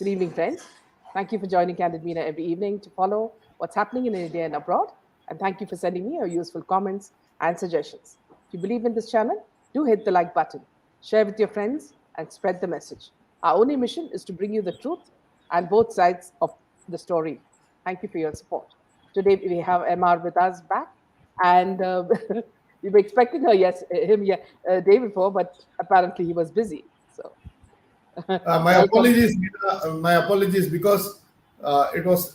Good evening, friends. Thank you for joining Candid Media every evening to follow what's happening in India and abroad. And thank you for sending me your useful comments and suggestions. If you believe in this channel, do hit the like button, share with your friends, and spread the message. Our only mission is to bring you the truth and both sides of the story. Thank you for your support. Today we have MR with us back, and we were expecting day before, but apparently he was busy. So My welcome. apologies, Meena. My apologies because it was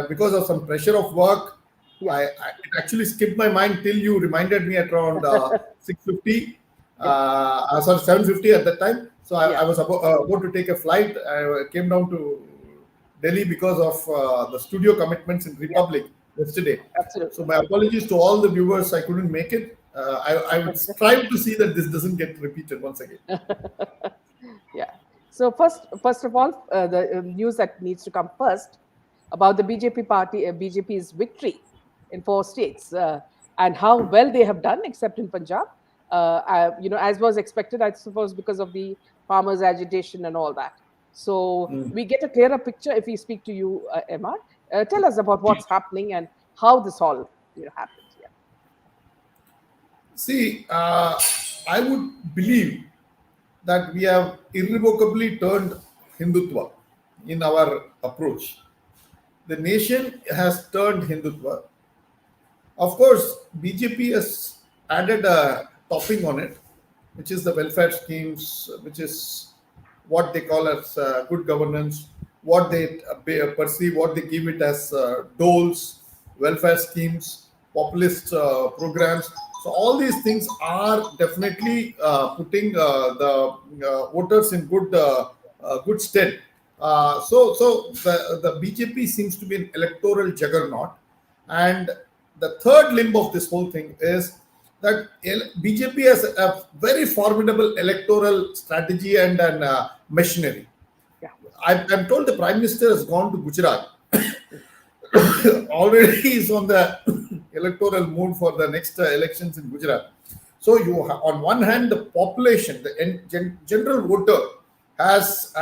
because of some pressure of work. Yeah, It actually skipped my mind till you reminded me at around 6:50. yeah, Sorry, 7:50 at that time. So I yeah. was about to take a flight. I came down to Delhi because of the studio commitments in Yeah, Republic yesterday. So absolutely. my apologies to all the viewers. I couldn't make it. I would strive to see that this doesn't get repeated once again. Yeah. So first of all, the news that needs to come first about the BJP party, BJP's victory in 4 states, and how well they have done, except in Punjab. As was expected, I suppose, because of the farmers' agitation and all that. So we get a clearer picture if we speak to you, Emma. Tell us about what's happening and how this all happened. Yeah. See, I would believe that we have irrevocably turned Hindutva in our approach. The nation has turned Hindutva. Of course, BJP has added a topping on it, which is the welfare schemes, which is what they call as good governance, what they perceive, what they give it as doles, welfare schemes, populist programs. So all these things are definitely putting the voters in good stead. So the BJP seems to be an electoral juggernaut, and the third limb of this whole thing is that BJP has a very formidable electoral strategy and an machinery. Yeah. I'm told the Prime Minister has gone to Gujarat. Already is on the electoral mood for the next elections in Gujarat. So on one hand, the population, the general voter, has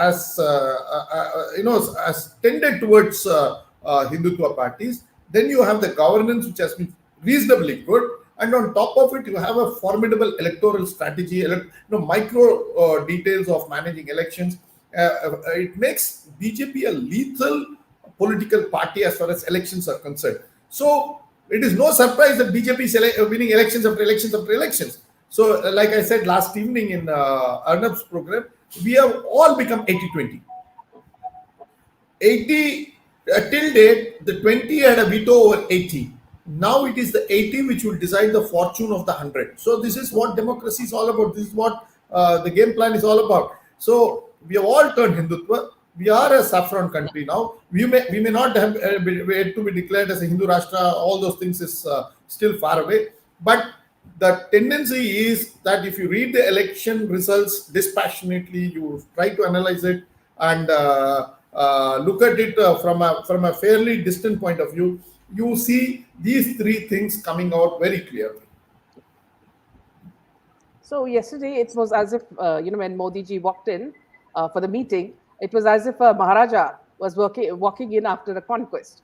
tended towards Hindutva parties. Then you have the governance, which has been reasonably good, and on top of it, you have a formidable electoral strategy, micro details of managing elections. It makes BJP a lethal political party as far as elections are concerned. So it is no surprise that BJP is winning elections after elections after elections. So, like I said last evening in Arnab's program, we have all become 80-20. 80 till date, the 20 had a veto over 80. Now it is the 80 which will decide the fortune of the 100. So this is what democracy is all about. This is what the game plan is all about. So we have all turned Hindutva. We are a saffron country now. We may not have to be declared as a Hindu Rashtra. All those things is still far away. But the tendency is that if you read the election results dispassionately, you try to analyze it and look at it from a fairly distant point of view, you see these three things coming out very clearly. So yesterday it was as if when Modi ji walked in for the meeting, it was as if Maharaja was walking in after a conquest.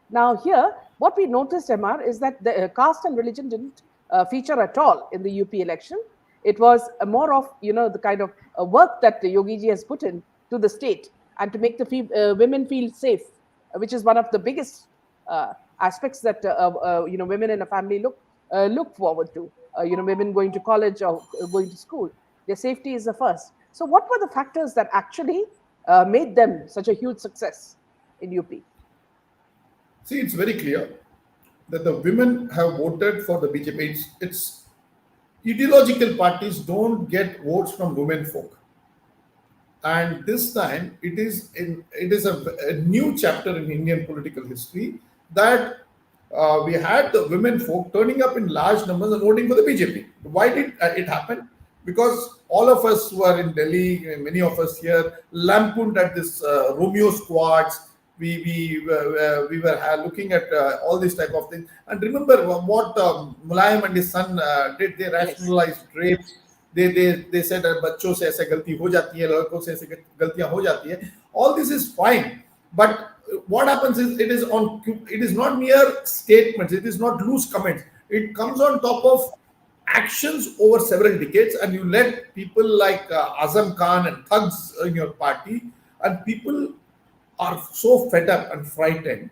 Now here, what we noticed, MR, is that the caste and religion didn't feature at all in the UP election. It was more of the kind of work that the Yogi ji has put in to the state and to make the women feel safe, which is one of the biggest aspects that women in a family look forward to. Women going to college or going to school, their safety is the first. So, what were the factors that actually made them such a huge success in UP? See, it's very clear that the women have voted for the BJP. It's ideological parties don't get votes from women folk, and this time it is a new chapter in Indian political history that we had the women folk turning up in large numbers and voting for the BJP. Why did it happen? Because all of us who are in Delhi, many of us here, lampooned at this Romeo squads. We were looking at all these type of things. And remember what Mulayam and his son did. They Yes. rationalized rapes. they said बच्चों से ऐसे गलती हो जाती है, लड़कों से ऐसे गलतियां हो जाती है. All this is fine, but what happens is it is not mere statements, it is not loose comments. It comes on top of actions over several decades, and you let people like Azam Khan and thugs in your party, and people are so fed up and frightened.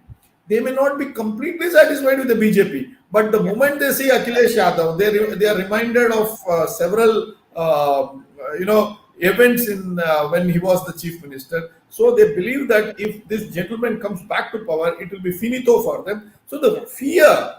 They may not be completely satisfied with the BJP, but the moment they see Akhilesh Yadav, they are reminded of several events in when he was the chief minister. So they believe that if this gentleman comes back to power, it will be finito for them. So the fear.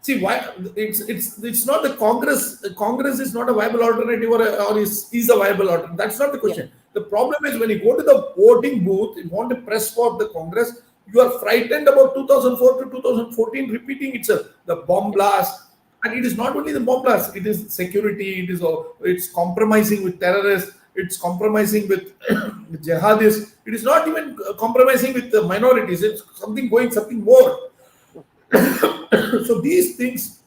See why it's not the Congress. Congress is not a viable alternative or is a viable alternative. That's not the question. The problem is when you go to the voting booth, you want to press for the Congress, you are frightened about 2004 to 2014 repeating itself. The bomb blast, and it is not only the bomb blast. It is security. It's compromising with terrorists. It's compromising with jihadists. It is not even compromising with the minorities. It's something more. So these things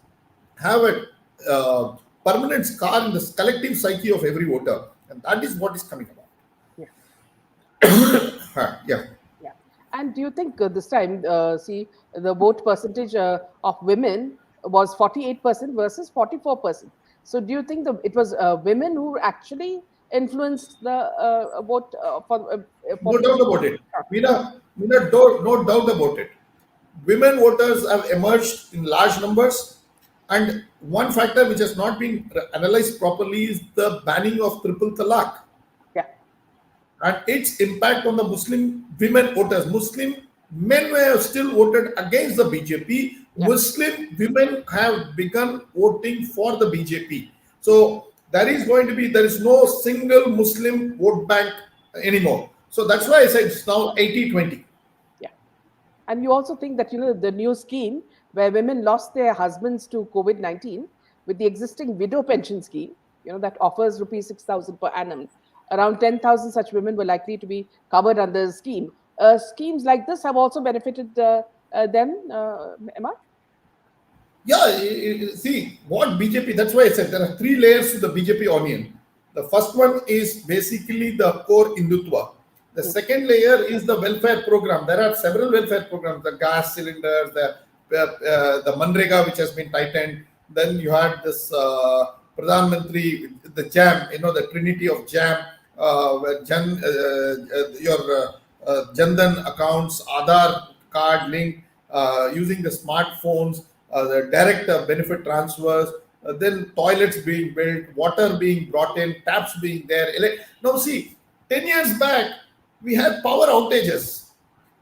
have a permanent scar in the collective psyche of every voter, and that is what is coming about. Yeah. Yeah. And do you think this time, see, the vote percentage of women was 48% versus 44%? So do you think it was women who actually influenced the vote No doubt about it. Meena, no doubt about it. Women voters have emerged in large numbers, and one factor which has not been analyzed properly is the banning of triple talaq Yeah. and its impact on the Muslim women voters. Muslim men have still voted against the BJP. Yeah. Muslim women have begun voting for the BJP. So there is no single Muslim vote bank anymore. So that's why I said it's now 80-20. And you also think that, the new scheme where women lost their husbands to COVID-19 with the existing widow pension scheme, that offers rupees 6,000 per annum, around 10,000 such women were likely to be covered under the scheme. Schemes like this have also benefited them, Emma? Yeah, see what BJP, that's why I said there are three layers to the BJP onion. The first one is basically the core Hindutva. The second layer is the welfare program. There are several welfare programs, the gas cylinders, the Manrega, which has been tightened. Then you had this Pradhan Mantri, the JAM, the trinity of JAM, your Jandan accounts, Aadhaar card link, using the smartphones, the direct benefit transfers, then toilets being built, water being brought in, taps being there. Now see, 10 years back, we had power outages.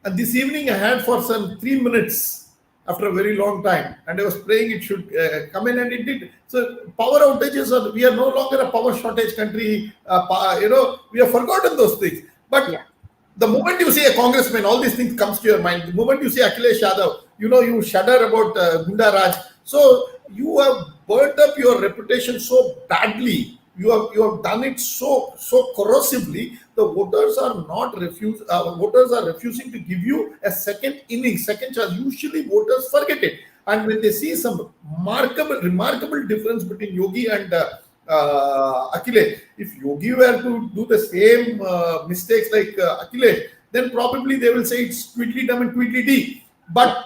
And this evening I had for some 3 minutes after a very long time. And I was praying it should come in, and it did. So power outages, we are no longer a power shortage country. We have forgotten those things. But the moment you see a congressman, all these things comes to your mind. The moment you see Akhilesh Yadav, you shudder about Gunda Raj. So you have burnt up your reputation so badly. You have done it so corrosively. The voters are refusing to give you a second innings, second chance. Usually voters forget it, and when they see some remarkable difference between Yogi and Akhilesh, if Yogi were to do the same mistakes like Akhilesh, then probably they will say it's Tweedledum and Tweedledee. But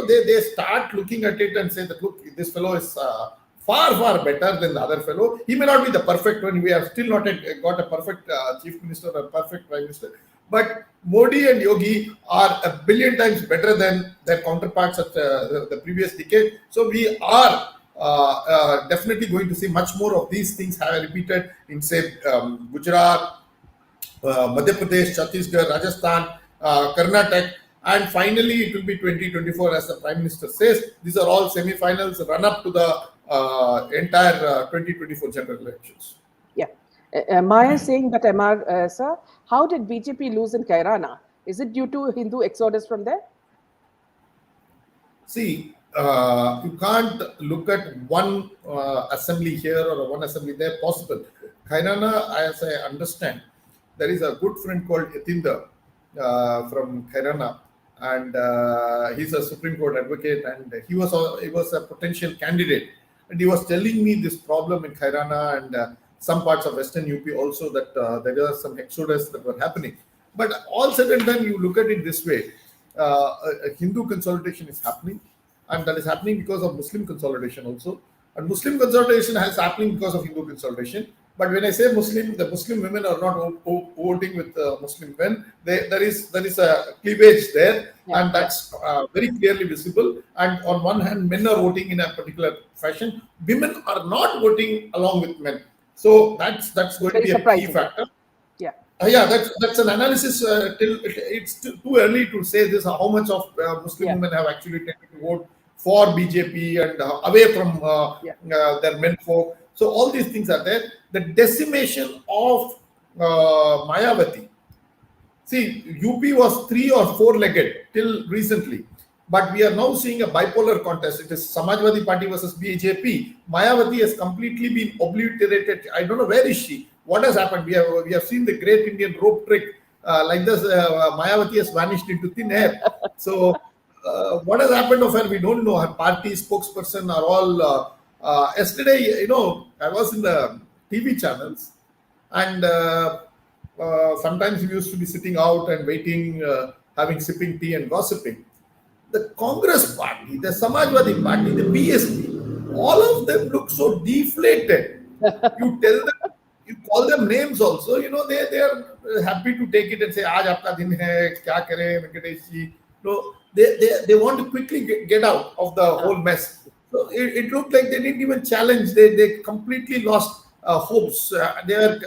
they start looking at it and say that, look, this fellow is far better than the other fellow. He may not be the perfect one. We have still not got a perfect chief minister or a perfect prime minister. But Modi and Yogi are a billion times better than their counterparts at the previous decade. So we are definitely going to see much more of these things have repeated in, say, Gujarat, Madhya Pradesh, Chhattisgarh, Rajasthan, Karnataka. And finally, it will be 2024, as the Prime Minister says. These are all semi-finals, run up to the entire 2024 general elections. Yeah. Maya is saying that, MR, sir, how did BJP lose in Kairana? Is it due to Hindu exodus from there? See, you can't look at one assembly here or one assembly there possible. Kairana, as I understand, there is a good friend called Yatinder from Kairana, and he's a Supreme Court advocate, and he was a potential candidate. and he was telling me this problem in Khairana and some parts of Western UP also, that there are some exodus that were happening. But all said and done, you look at it this way: a Hindu consolidation is happening, and that is happening because of Muslim consolidation also. And Muslim consolidation is happening because of Hindu consolidation. But when I say Muslim, the Muslim women are not voting with Muslim men. There is a cleavage there, Yeah. and that's very clearly visible. And on one hand, men are voting in a particular fashion. Women are not voting along with men. So that's going to Very be a key surprising. factor. Yeah. Yeah, that's an analysis. Till it's too early to say this. How much of Muslim Yeah. women have actually taken to vote for BJP and away from Yeah. their men folk. So all these things are there. The decimation of Mayawati. See, UP was 3 or 4-legged till recently, but we are now seeing a bipolar contest. It is Samajwadi Party versus BJP. Mayawati has completely been obliterated. I don't know, where is she? What has happened? We have seen the great Indian rope trick. Like this, Mayawati has vanished into thin air. So, what has happened of her? We don't know. Her party spokesperson are all. Yesterday, I was in the TV channels, and sometimes we used to be sitting out and waiting, having sipping tea and gossiping. The Congress party, the Samajwadi party, the BSP, all of them look so deflated. You tell them, you call them names also, they are happy to take it and say, Aaj aapka din hai, kya kare, Venkatesh ji. No, they want to quickly get out of the whole mess. So it looked like they didn't even challenge. They completely lost hopes. They were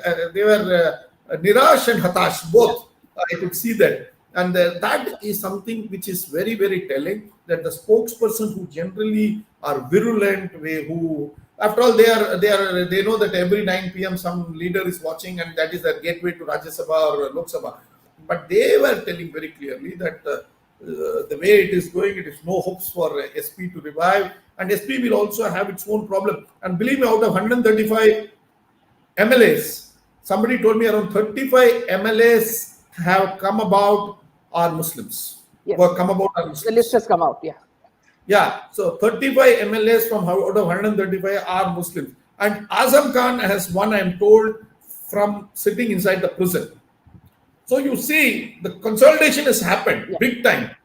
Nirash and Hatash, both. I could see that. And that is something which is very, very telling, that the spokesperson who generally are virulent, who, after all, they know that every 9 p.m. some leader is watching, and that is their gateway to Rajya Sabha or Lok Sabha. But they were telling very clearly that the way it is going, it is no hopes for SP to revive, and SP will also have its own problem. And believe me, out of 135 MLAs, somebody told me around 35 MLAs have come about are Muslims. Yes. Who have come about are The Muslims. list has come out. Yeah. Yeah, so 35 MLAs from out of 135 are Muslims. And Azam Khan has one, I am told, from sitting inside the prison. So you see, the consolidation has happened big time.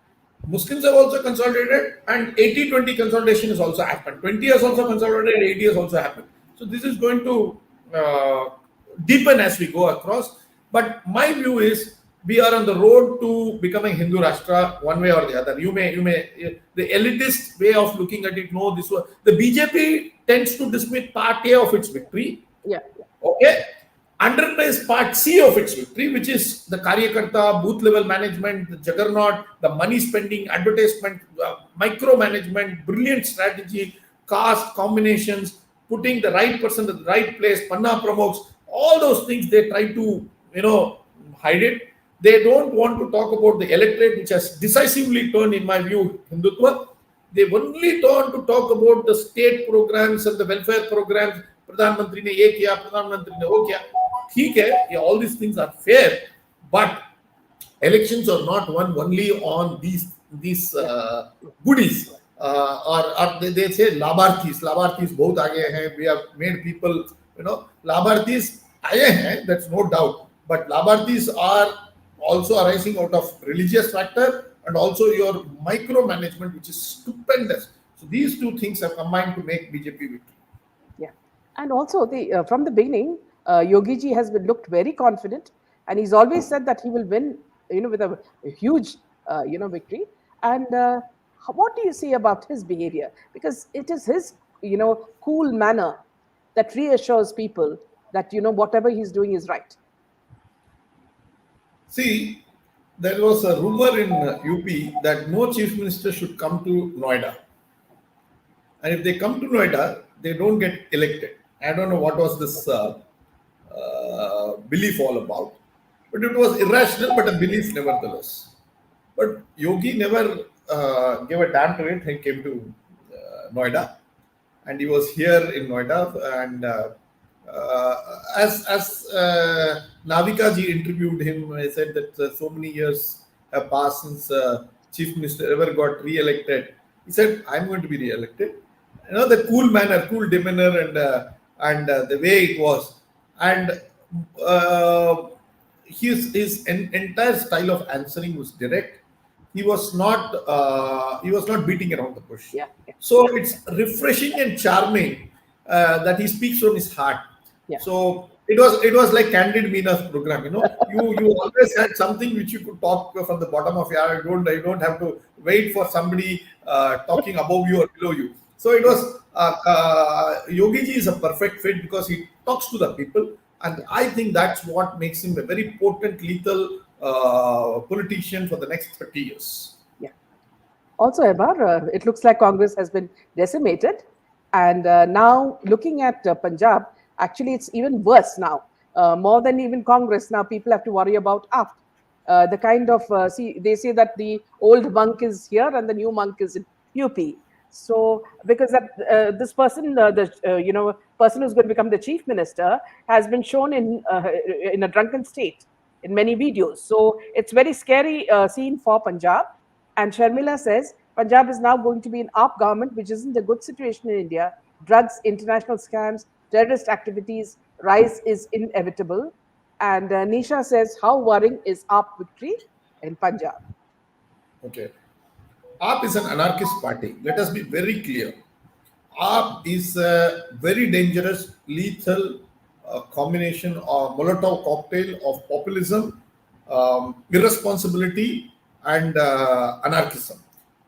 Muslims have also consolidated, and 80-20 consolidation has also happened. 20 has also consolidated, 80 has also happened. So this is going to deepen as we go across. But my view is, we are on the road to becoming Hindu Rashtra one way or the other. You may, the elitist way of looking at it, no, this was, the BJP tends to dismiss part A of its victory. Yeah. Okay. Underplays part C of its victory, which is the Karyakarta, booth level management, the juggernaut, the money spending, advertisement, micromanagement, brilliant strategy, caste combinations, putting the right person at the right place, Panna promotes, all those things they try to, hide it. They don't want to talk about the electorate, which has decisively turned, in my view, Hindutva. They only turn to talk about the state programs and the welfare programs. Pradhan Mantri ne ye kiya, Pradhan Mantri ne wo kiya. ठीक है, yeah, all these things are fair, but elections are not won only on these goodies, or they say labharthis बहुत आगे हैं. We have made people, labharthis आए हैं, that's no doubt, but labharthis are also arising out of religious factor and also your micromanagement, which is stupendous. So these two things have combined to make BJP victory. Yeah, and also from the beginning, Yogi ji has been looked very confident, and he's always said that he will win, with a huge, victory. And what do you say about his behavior? Because it is his, cool manner that reassures people that whatever he's doing is right. See, there was a rumor in UP that no chief minister should come to Noida, and if they come to Noida, they don't get elected. I don't know what was this belief all about, but it was irrational, but a belief nevertheless. But Yogi never gave a damn to it. He came to Noida, and he was here in Noida. And as Navika ji interviewed him, I said that so many years have passed since Chief Minister ever got re-elected. He said, "I'm going to be re-elected." the cool manner, cool demeanor, and the way it was, and uh, his entire style of answering was direct. He was not beating around the bush. Yeah, yeah, So it's refreshing and charming that he speaks from his heart. yeah. So it was like Candid Meena's program. You always had something which you could talk from the bottom of your heart. You don't have to wait for somebody talking above you or below you. So it Yeah, was Yogi ji is a perfect fit because he talks to the people, and yeah, I think that's what makes him a very potent, lethal politician for the next 30 years. yeah. Also, Emma, it looks like Congress has been decimated. And now, looking at Punjab, actually, it's even worse now. More than even Congress, now people have to worry about AFT. The kind of, see, they say that the old monk is here and the new monk is in UP. So, because this person, person who's going to become the chief minister, has been shown in a drunken state in many videos. So, it's very scary scene for Punjab. And Sharmila says Punjab is now going to be an AAP government, which isn't a good situation in India. Drugs, international scams, terrorist activities, rise is inevitable. And Nisha says, how worrying is AAP victory in Punjab? Okay. AAP is an anarchist party. Let us be very clear. AAP is a very dangerous, lethal combination of Molotov cocktail of populism, irresponsibility, and anarchism.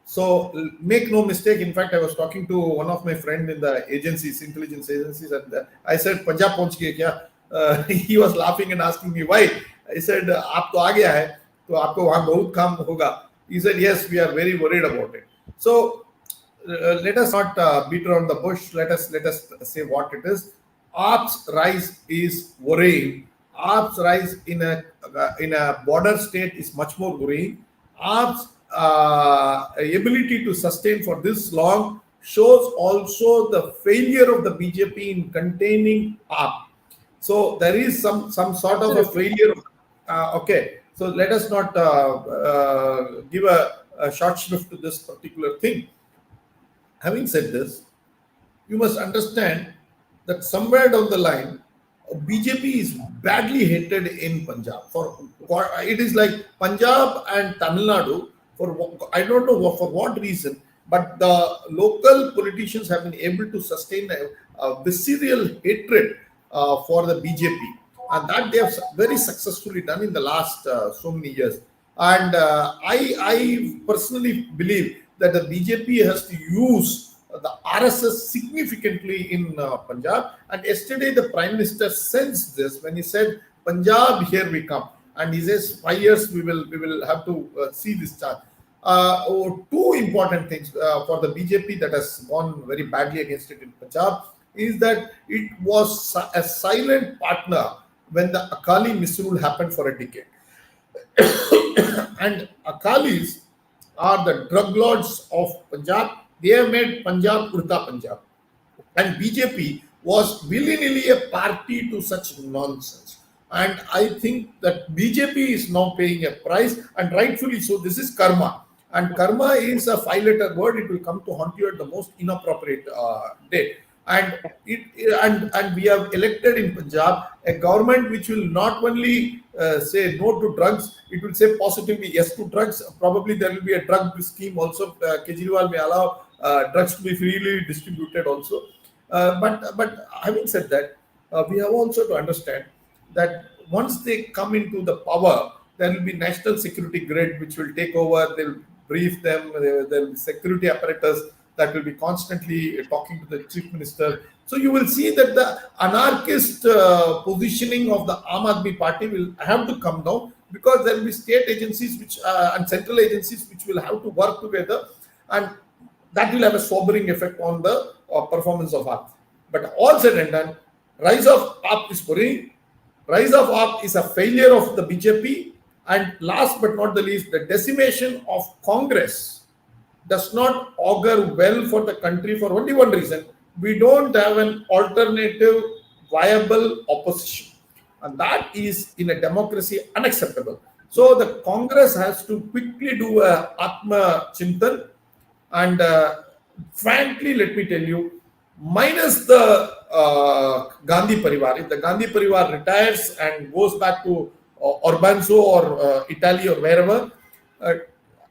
So make no mistake. In fact, I was talking to one of my friend in the agencies, intelligence agencies, and I said, "Punjab पहुंच गए क्या?" He was laughing and asking me why. I said, "आप तो आ गया है, तो आपको वहाँ बहुत काम होगा." He said, "Yes, we are very worried about it." So let us not beat around the bush. Let us say what it is. AAP's rise is worrying. AAP's rise in a border state is much more worrying. AAP's ability to sustain for this long shows also the failure of the BJP in containing AAP. So there is some sort of a Absolutely. failure. Okay, so let us not give a short shrift to this particular thing. Having said this, you must understand that somewhere down the line, BJP is badly hated in Punjab. It is like Punjab and Tamil Nadu. I don't know for what reason, but the local politicians have been able to sustain a visceral hatred for the BJP, and that they have very successfully done in the last so many years. And I personally believe that the BJP has to use the RSS significantly in Punjab. And yesterday, the Prime Minister sensed this when he said, "Punjab, here we come." And he says, "5 years we will have to see this chart." Two important things for the BJP that has gone very badly against it in Punjab is that it was a silent partner when the Akali misrule happened for a decade. And Akalis are the drug lords of Punjab. They have made Punjab Urta Punjab. And BJP was willy-nilly a party to such nonsense. And I think that BJP is now paying a price, and rightfully so. This is karma. And karma is a five-letter word. It will come to haunt you at the most inappropriate day. And and we have elected in Punjab a government which will not only say no to drugs, it will say positively yes to drugs. Probably there will be a drug scheme also. Kejriwal may allow drugs to be freely distributed also. But having said that, we have also to understand that once they come into the power, there will be national security grid which will take over. They'll brief them. There will be security apparatus that will be constantly talking to the chief minister. So you will see that the anarchist positioning of the Aam Aadmi Party will have to come down, because there will be state agencies which and central agencies which will have to work together, and that will have a sobering effect on the performance of AAP. But all said and done, rise of AAP is worrying. Rise of AAP is a failure of the BJP. And last but not the least, the decimation of Congress does not augur well for the country for only one reason. We don't have an alternative, viable opposition. And that is, in a democracy, unacceptable. So the Congress has to quickly do a Atma Chintan and frankly, let me tell you, minus the Gandhi Parivar, if the Gandhi Parivar retires and goes back to Orbanzo or Italy or wherever, uh,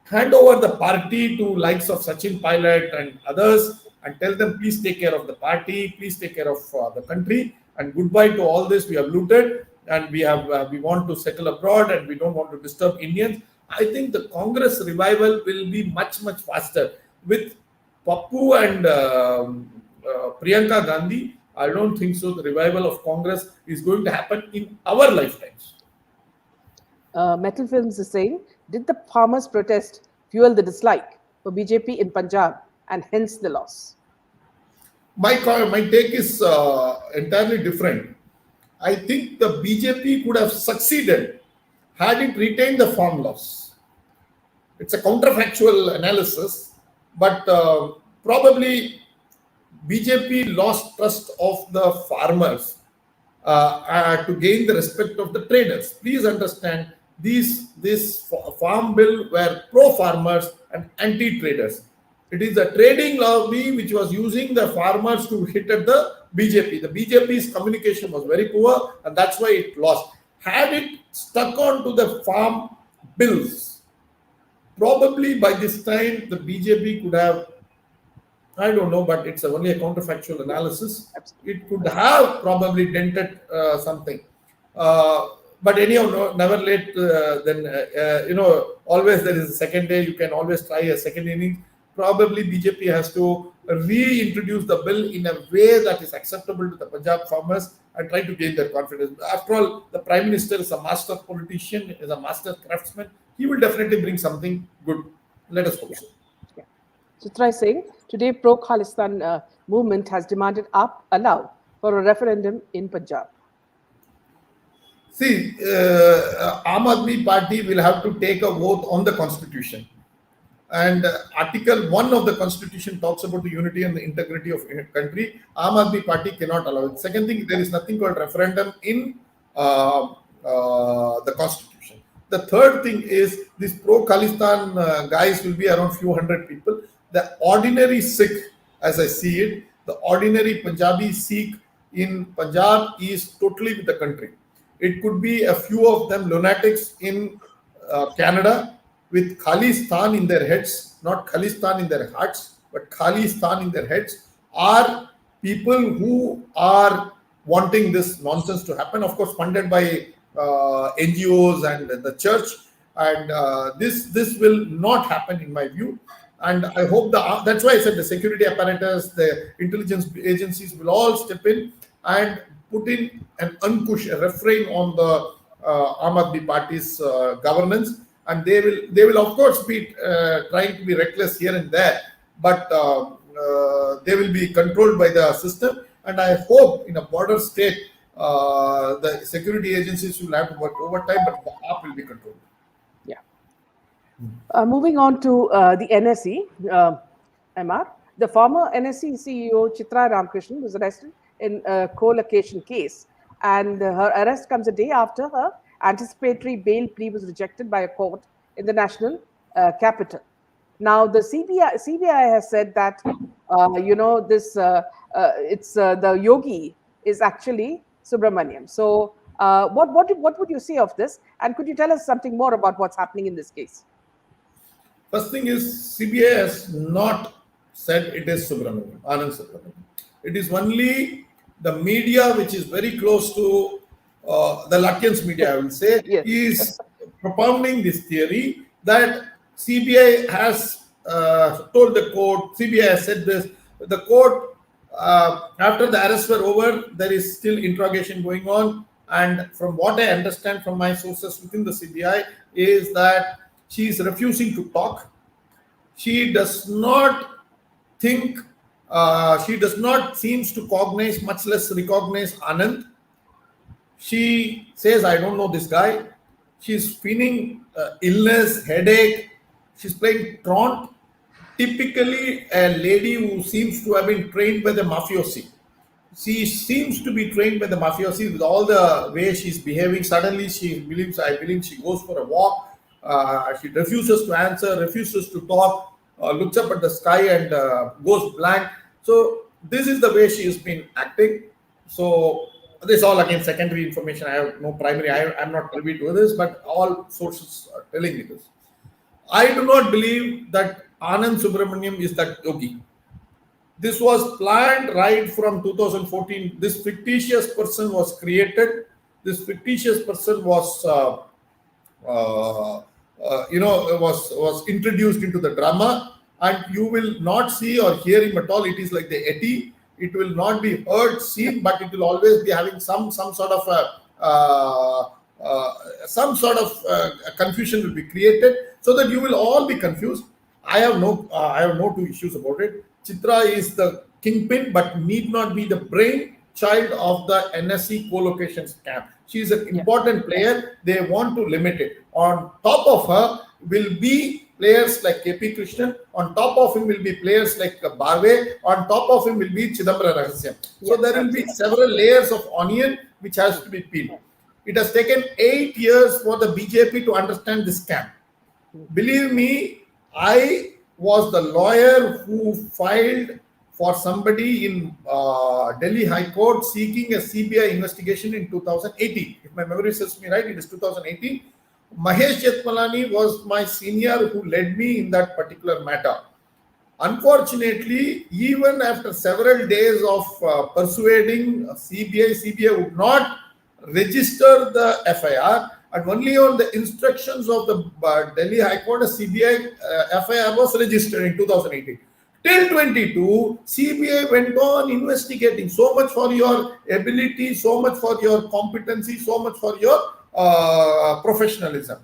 hand over the party to likes of Sachin Pilot and others and tell them, please take care of the party, please take care of the country, and goodbye to all this. We have looted and we want to settle abroad and we don't want to disturb Indians. I think the Congress revival will be much, much faster. With Pappu and Priyanka Gandhi, I don't think so. The revival of Congress is going to happen in our lifetimes. Metal Films is saying, did the farmers' protest fuel the dislike for BJP in Punjab and hence the loss? My take is entirely different. I think the BJP could have succeeded had it retained the farm laws. It's a counterfactual analysis, but probably BJP lost trust of the farmers to gain the respect of the traders. Please understand, this farm bill were pro-farmers and anti-traders. It is the trading lobby which was using the farmers to hit at the BJP. The BJP's communication was very poor, and that's why it lost. Had it stuck on to the farm bills, probably by this time the BJP could have, I don't know, but it's only a counterfactual analysis. It could have probably dented something. But anyhow, no, never late then, always there is a second day. You can always try a second inning. Probably BJP has to reintroduce the bill in a way that is acceptable to the Punjab farmers and try to gain their confidence. After all, the Prime Minister is a master politician, is a master craftsman. He will definitely bring something good. Let us hope so. Yeah. Chitra is saying, today pro-Khalistan movement has demanded allow for a referendum in Punjab. See, Aam Aadmi Party will have to take a vote on the constitution. And Article 1 of the Constitution talks about the unity and the integrity of a country. Aam Aadmi Party cannot allow it. Second thing, there is nothing called referendum in the Constitution. The third thing is, these pro-Khalistan guys will be around few hundred people. The ordinary Sikh, as I see it, the ordinary Punjabi Sikh in Punjab is totally with the country. It could be a few of them lunatics in Canada, with Khalistan in their heads, not Khalistan in their hearts, but Khalistan in their heads, are people who are wanting this nonsense to happen, of course funded by NGOs and the church, and this will not happen in my view. And I hope that's why I said the security apparatus, the intelligence agencies will all step in and put in an ankush, a refrain on the Aam Aadmi Party's governance. And they will of course be trying to be reckless here and there, but they will be controlled by the system. And I hope in a border state, the security agencies will have to work overtime, but the AAP will be controlled. Yeah. Moving on to the NSE, MR, the former NSE CEO Chitra Ramakrishnan was arrested in a co-location case, and her arrest comes a day after her anticipatory bail plea was rejected by a court in the national capital. Now, the CBI has said that the Yogi is actually Subramaniam. So, what would you say of this? And could you tell us something more about what's happening in this case? First thing is, CBI has not said it is Subramaniam, Anand Subramaniam. It is only the media which is very close to the Lutyens media, I will say, Yes. is propounding this theory that CBI has told the court, CBI has said this, the court, after the arrests were over, there is still interrogation going on. And from what I understand from my sources within the CBI is that she is refusing to talk. She does not think, she does not seems to cognize, much less recognize Anand. She says, I don't know this guy. She's feeling illness, headache. She's playing truant. Typically, a lady who seems to have been trained by the mafiosi. She seems to be trained by the mafiosi with all the way she's behaving. Suddenly, I believe she goes for a walk. She refuses to answer, refuses to talk. looks up at the sky and goes blank. So this is the way she has been acting. So this is all again secondary information. I have no primary. I'm not privy to this, but all sources are telling me this. I do not believe that Anand Subramaniam is that Yogi. This was planned right from 2014. This fictitious person was created. This fictitious person was, was introduced into the drama, and you will not see or hear him at all. It is like the Yeti. It will not be heard, seen, but it will always be having some sort of confusion will be created, so that you will all be confused. I have no two issues about it. Chitra is the kingpin, but need not be the brain child of the NSC co-location scam. She is an important player. They want to limit it. On top of her will be players like KP Krishnan. On top of him will be players like Barve. On top of him will be Chidambara Rahasyam. So there will be several layers of onion which has to be peeled. It has taken 8 years for the BJP to understand this scam. Believe me, I was the lawyer who filed for somebody in Delhi High Court seeking a CBI investigation in 2018. If my memory serves me right, it is 2018. Mahesh Jethmalani was my senior who led me in that particular matter. Unfortunately, even after several days of persuading CBI would not register the FIR, and only on the instructions of the Delhi High Court, a CBI FIR was registered in 2018. Till 22, CBI went on investigating. So much for your ability, so much for your competency, so much for your professionalism.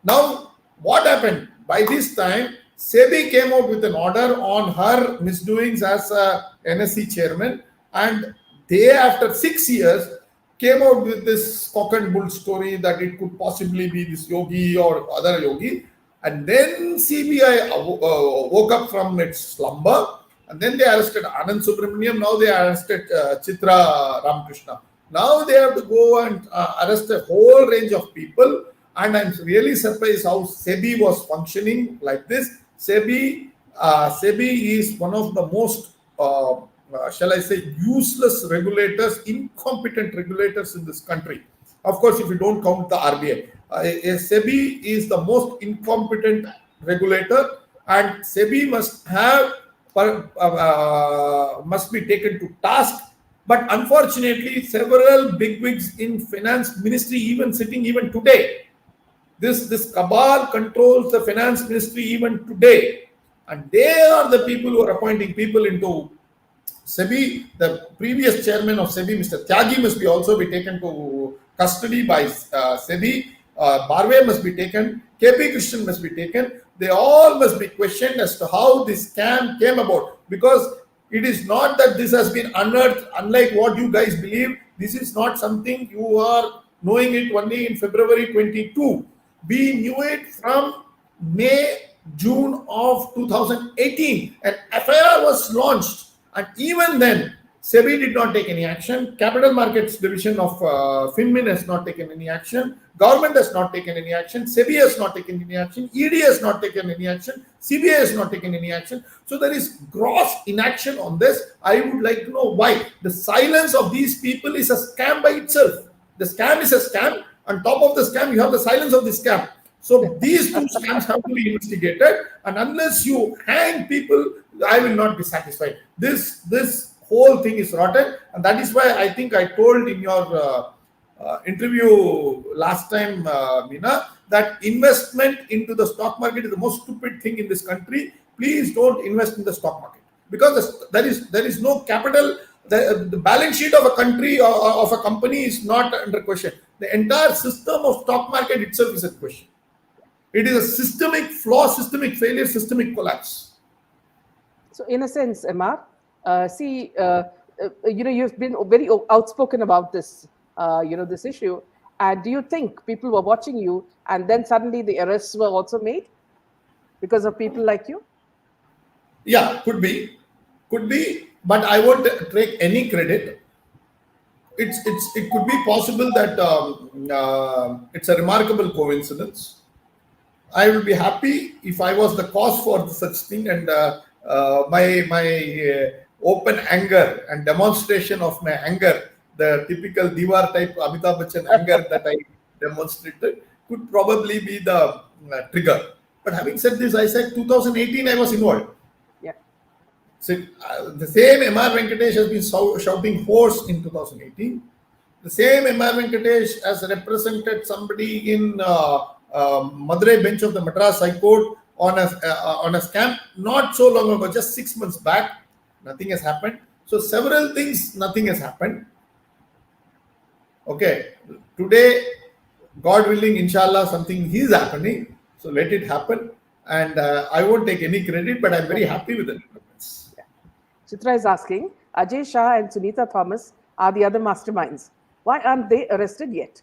Now, what happened? By this time, SEBI came out with an order on her misdoings as a NSC chairman, and they, after 6 years, came out with this cock and bull story that it could possibly be this Yogi or other Yogi. And then CBI woke up from its slumber, and then they arrested Anand Subramaniam. Now they arrested Chitra Ramakrishna. Now they have to go and arrest a whole range of people. And I'm really surprised how SEBI was functioning like this. SEBI is one of the most shall I say, useless regulators, incompetent regulators in this country. Of course, if you don't count the RBI, SEBI is the most incompetent regulator, and SEBI must be taken to task. But unfortunately, several bigwigs in finance ministry, even sitting even today, this cabal controls the finance ministry even today, and they are the people who are appointing people into SEBI. The previous chairman of SEBI, Mr. Tyagi, must also be taken to custody by SEBI. Barve must be taken. KP Krishnan must be taken. They all must be questioned as to how this scam came about. Because it is not that this has been unearthed, unlike what you guys believe. This is not something you are knowing it only in February 22. We knew it from May, June of 2018. An FIR was launched. And even then, SEBI did not take any action. Capital Markets Division of FinMin has not taken any action. Government has not taken any action. SEBI has not taken any action. ED has not taken any action. CBI has not taken any action. So there is gross inaction on this. I would like to know why. The silence of these people is a scam by itself. The scam is a scam. On top of the scam, you have the silence of the scam. So these two scams have to be investigated. And unless you hang people, I will not be satisfied. This whole thing is rotten, and that is why I think I told in your interview last time, Meena, that investment into the stock market is the most stupid thing in this country. Please don't invest in the stock market, because there is no capital. The balance sheet of a country or of a company is not under question. The entire system of stock market itself is at question. It is a systemic flaw, systemic failure, systemic collapse. So, in a sense, MR, you've been very outspoken about this, this issue. And do you think people were watching you, and then suddenly the arrests were also made because of people like you? Yeah, could be, but I won't take any credit. It could be possible that it's a remarkable coincidence. I will be happy if I was the cause for such thing, and my open anger and demonstration of my anger, the typical Diwar type Amitabh Bachchan anger that I demonstrated, could probably be the trigger. But having said this, I said 2018 I was involved. Yeah. So the same MR Venkatesh has been shouting hoarse in 2018. The same MR Venkatesh has represented somebody in Madurai bench of the Madras High Court on a scam not so long ago, just 6 months back. Nothing has happened. So several things, nothing has happened. Okay, today, God willing, inshallah, something is happening. So let it happen. And I won't take any credit, but I'm very happy with the developments. Yeah. Chitra is asking, Ajay Shah and Sunita Thomas are the other masterminds. Why aren't they arrested yet?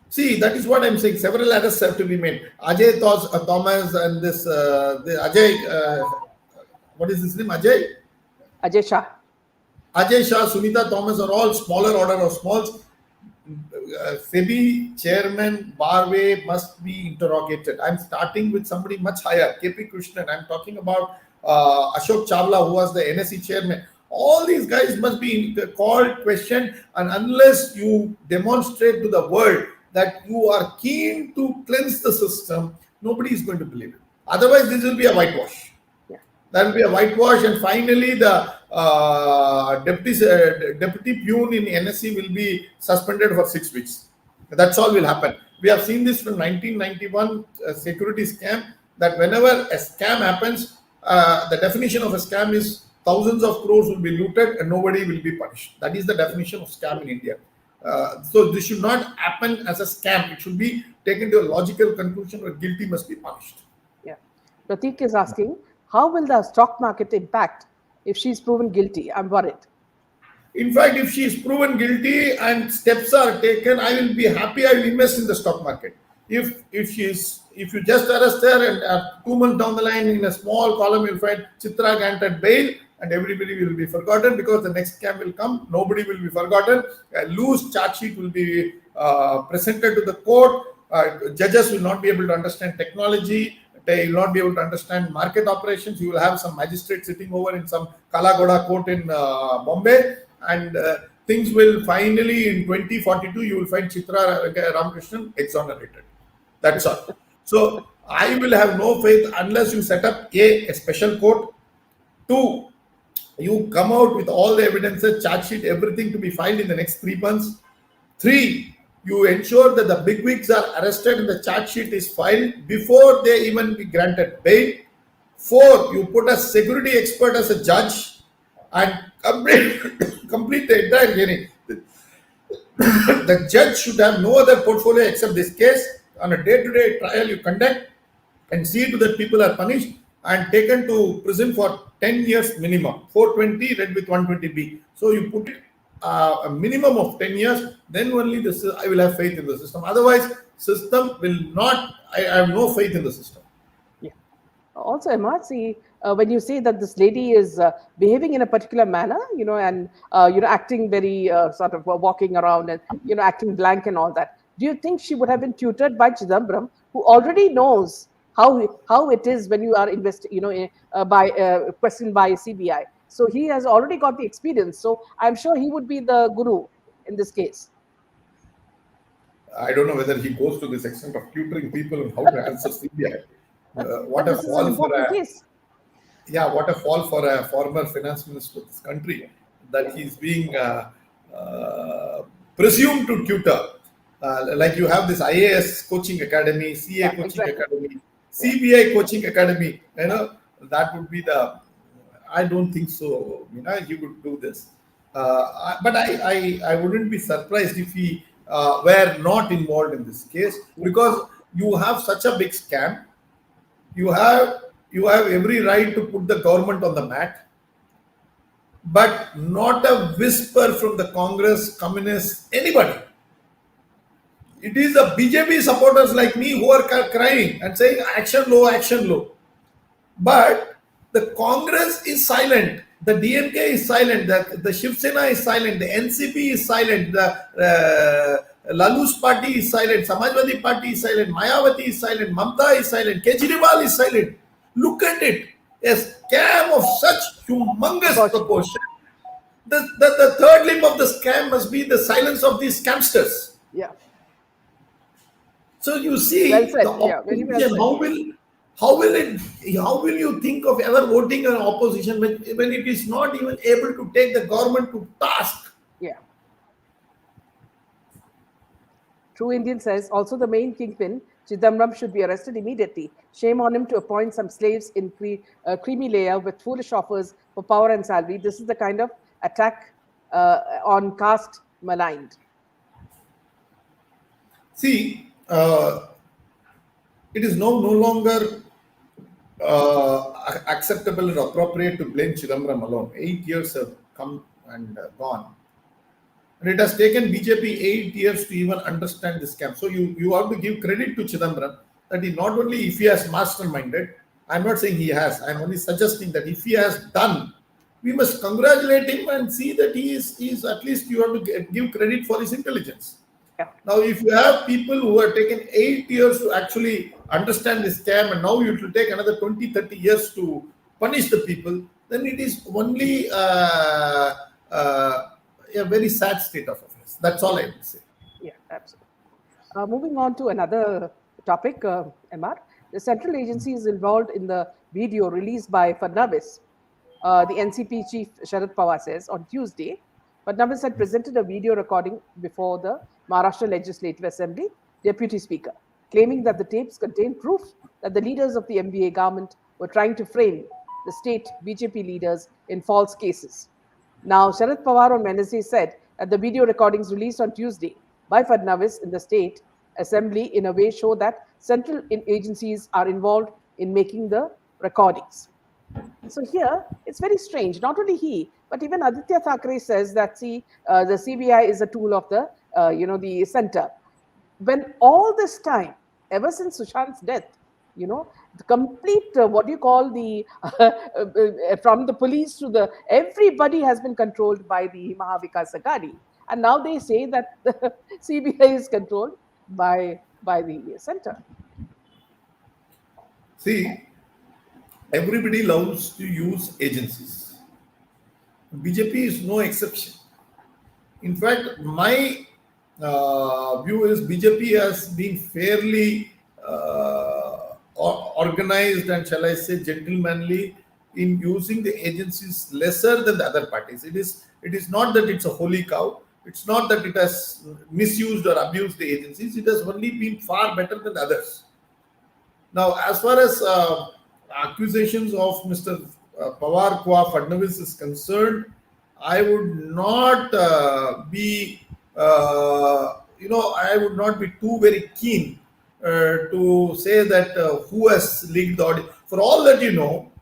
See, that is what I'm saying. Several arrests have to be made. Ajay Thomas and this the Ajay, what is his name? Ajay Shah. Ajay Shah, Sunita Thomas are all smaller order of smalls. SEBI chairman Barve must be interrogated. I'm starting with somebody much higher, KP Krishnan. I'm talking about Ashok Chawla, who was the NSE chairman. All these guys must be called, questioned, and unless you demonstrate to the world that you are keen to cleanse the system, nobody is going to believe it. Otherwise, this will be a whitewash. Yeah. That will be a whitewash, and finally, the deputy peon in NSE will be suspended for 6 weeks. That's all will happen. We have seen this from 1991 security scam, that whenever a scam happens, the definition of a scam is thousands of crores will be looted and nobody will be punished. That is the definition of scam in India. So this should not happen as a scam. It should be taken to a logical conclusion where guilty must be punished. Yeah. Pratik is asking, how will the stock market impact if she's proven guilty? I'm worried. In fact, if she is proven guilty and steps are taken, I will be happy. I will invest in the stock market. If you just arrest her and 2 months down the line in a small column you'll find Chitra granted bail, and everybody will be forgotten because the next scam will come. Nobody will be forgotten. A loose charge sheet will be presented to the court. Judges will not be able to understand technology. They will not be able to understand market operations. You will have some magistrate sitting over in some Kalagoda court in Bombay, and things will finally in 2042 you will find Chitra Ramakrishnan exonerated. That's all. So I will have no faith unless you set up a special court. 2, you come out with all the evidences, charge sheet, everything to be filed in the next 3 months. 3, you ensure that the bigwigs are arrested and the charge sheet is filed before they even be granted bail. 4, you put a security expert as a judge and complete the entire hearing. The judge should have no other portfolio except this case. On a day-to-day trial you conduct and see to that people are punished and taken to prison for 10 years minimum. 420 read with 120B. So you put it a minimum of 10 years, then only this I will have faith in the system. Otherwise, system will not. I have no faith in the system. Yeah. Also, MRC, when you say that this lady is behaving in a particular manner, and acting very sort of walking around and acting blank and all that, do you think she would have been tutored by Chidambaram, who already knows how it is when you are questioned by CBI? So he has already got the experience. So I'm sure he would be the guru in this case. I don't know whether he goes to this extent of tutoring people on how to answer CBI. What a fall for a case. Yeah, what a fall for a former finance minister of this country, that he's being presumed to tutor. Like you have this IAS coaching academy, CA coaching academy, CBI coaching academy. That would be the. I don't think so. He would do this. But I wouldn't be surprised if he were not involved in this case, because you have such a big scam. You have every right to put the government on the mat, but not a whisper from the Congress, communists, anybody. It is the BJP supporters like me who are crying and saying action low, action low. But the Congress is silent. The DMK is silent, the Shiv Sena is silent, the NCP is silent, the Lalu's party is silent, Samajwadi party is silent, Mayawati is silent, Mamta is silent, Kejriwal is silent. Look at it. A scam of such humongous proportion. The third limb of the scam must be the silence of these scamsters. Yeah. So you see, Well said. the Yeah, very well opposition, said. how will you think of ever voting an opposition when it is not even able to take the government to task? Yeah. True Indian says also the main kingpin, Chidambaram, should be arrested immediately. Shame on him to appoint some slaves in creamy layer with foolish offers for power and salary. This is the kind of attack on caste maligned. See, it is no longer acceptable or appropriate to blame Chidambaram alone. 8 years have come and gone. And it has taken BJP 8 years to even understand this scam. So you have to give credit to Chidambaram that he not only, if he has masterminded, I'm not saying he has, I'm only suggesting that if he has done, we must congratulate him and see that he is at least, you have to give credit for his intelligence. Yeah. Now, if you have people who have taken 8 years to actually understand this scam and now it will take another 20, 30 years to punish the people, then it is only a very sad state of affairs. That's all I would say. Yeah, absolutely. Moving on to another topic, MR. The central agency is involved in the video released by Fadnavis. The NCP chief Sharad Pawar says on Tuesday, Fadnavis had presented a video recording before the Maharashtra Legislative Assembly Deputy Speaker, claiming that the tapes contain proof that the leaders of the MVA government were trying to frame the state BJP leaders in false cases. Now, Sharad Pawar on Wednesday said that the video recordings released on Tuesday by Fadnavis in the state assembly in a way show that central agencies are involved in making the recordings. So here, it's very strange. Not only he, but even Aditya Thackeray says that the CBI is a tool of the the center. When all this time, ever since Sushant's death, the complete what do you call the from the police to the everybody has been controlled by the Mahavikas Aghadi, and now they say that the CBI is controlled by the center. See, everybody loves to use agencies. BJP is no exception. In fact, my view is BJP has been fairly organized and, shall I say, gentlemanly in using the agencies lesser than the other parties. It is not that it's a holy cow. It's not that it has misused or abused the agencies. It has only been far better than others. Now, as far as accusations of Mr. Pawar Kwa Fadnavis is concerned, I would not be too very keen to say that who has leaked the audio. For all that you know,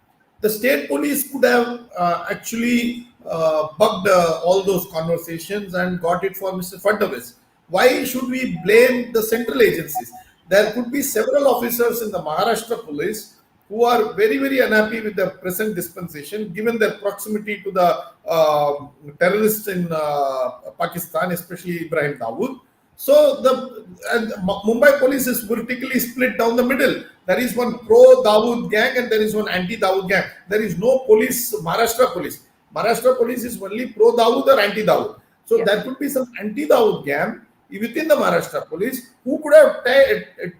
the state police could have actually bugged all those conversations and got it for Mr. Fadnavis. Why should we blame the central agencies? There could be several officers in the Maharashtra police who are very, very unhappy with the present dispensation, given their proximity to the terrorists in Pakistan, especially Ibrahim Dawood. So the Mumbai police is vertically split down the middle. There is one pro-Dawood gang and there is one anti-Dawood gang. There is no police, Maharashtra police. Maharashtra police is only pro-Dawood or anti-Dawood. So there could be some anti-Dawood gang within the Maharashtra police who could have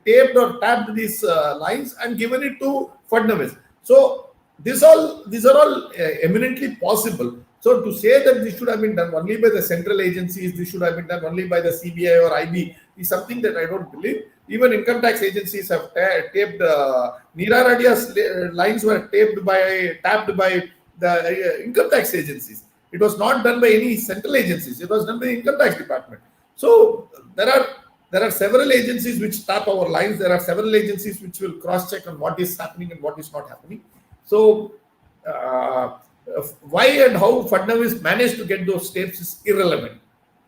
taped or tapped these lines and given it to Fadnavis. So these are all eminently possible. So to say that this should have been done only by the central agencies, this should have been done only by the CBI or IB is something that I don't believe. Even income tax agencies have taped. Neera Radia's lines were tapped by the income tax agencies. It was not done by any central agencies. It was done by the income tax department. So there are several agencies which tap our lines. There are several agencies which will cross-check on what is happening and what is not happening. So why and how Fadnavis managed to get those tapes is irrelevant.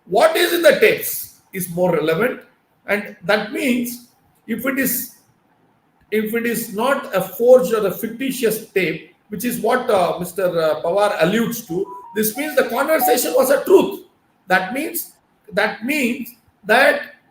What is in the tapes is more relevant, and that means if it is not a forged or a fictitious tape, which is what Mr. Pawar alludes to, this means the conversation was a truth. That means that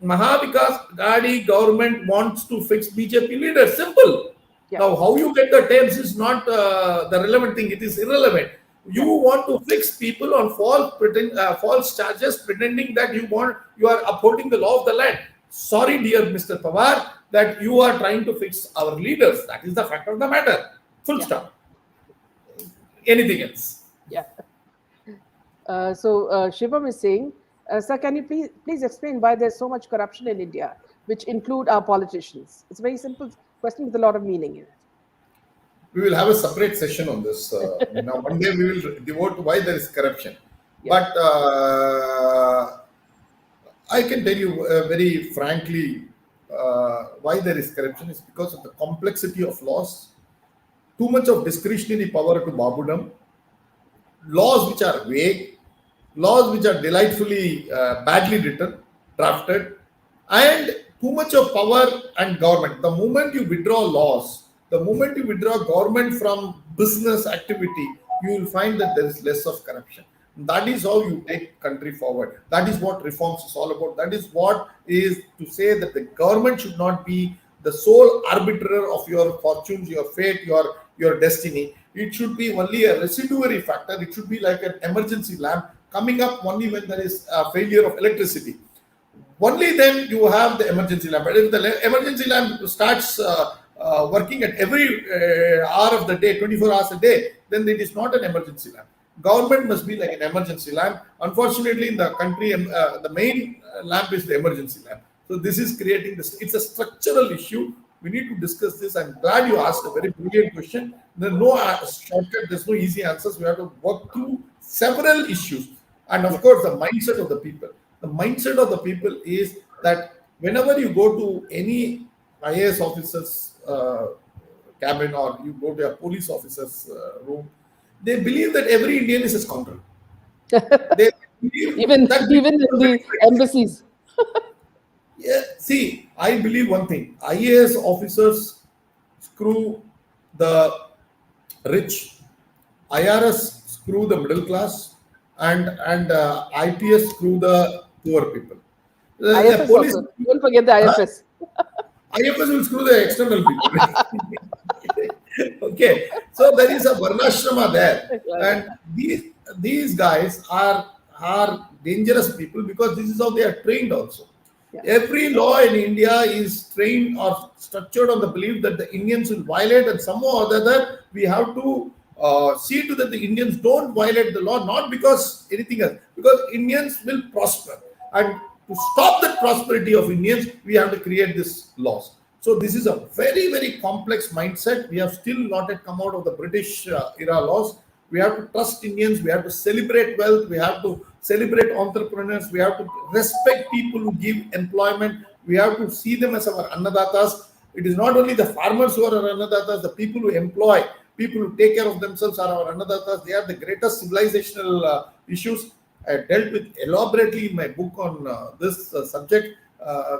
Mahavikas Gadi government wants to fix BJP leaders. Simple. Yeah. Now, how you get the terms is not the relevant thing. It is irrelevant. You want to fix people on false charges, pretending that you are upholding the law of the land. Sorry, dear Mr. Pawar, that you are trying to fix our leaders. That is the fact of the matter. Full stop. Anything else? Yeah. So Shivam is saying, sir, can you please explain why there's so much corruption in India, which include our politicians? It's a very simple question with a lot of meaning in it. We will have a separate session on this. Now, one day we will devote to why there is corruption. But I can tell you very frankly why there is corruption is because of the complexity of laws, too much of discretionary power to Babudam, laws which are vague, laws which are delightfully badly written, drafted, and too much of power and government. The moment you withdraw laws, the moment you withdraw government from business activity, you will find that there is less of corruption. That is how you take country forward. That is what reforms is all about. That is what is to say that the government should not be the sole arbiter of your fortunes, your fate, your destiny. It should be only a residuary factor. It should be like an emergency lamp coming up only when there is a failure of electricity. Only then you have the emergency lamp. But if the emergency lamp starts working at every hour of the day, 24 hours a day, then it is not an emergency lamp. Government must be like an emergency lamp. Unfortunately, in the country, the main lamp is the emergency lamp. So this is creating this. It's a structural issue. We need to discuss this. I'm glad you asked a very brilliant question. There's no shortcut. There's no easy answers. We have to work through several issues. And of course, the mindset of the people. The mindset of the people is that whenever you go to any IAS officer's cabin or you go to a police officer's room, they believe that every Indian is a scoundrel. They believe even in the embassies. Yeah, see, I believe one thing: IAS officers screw the rich, IRS screw the middle class, and IPS screw the poor people. IFS Police, also. Don't forget the IFS. IFS will screw the external people. Okay, so there is a varnashrama there, and these guys are dangerous people because this is how they are trained also. Every law in India is trained or structured on the belief that the Indians will violate, and somehow or the other we have to see to that the Indians don't violate the law, not because anything else, because Indians will prosper. And to stop the prosperity of Indians, we have to create these laws. So this is a very, very complex mindset. We have still not yet come out of the British era laws. We have to trust Indians. We have to celebrate wealth. We have to celebrate entrepreneurs. We have to respect people who give employment. We have to see them as our annadatas. It is not only the farmers who are our annadatas, the people who employ, people who take care of themselves are our annadatas. They are the greatest civilizational issues. I dealt with elaborately in my book on this subject.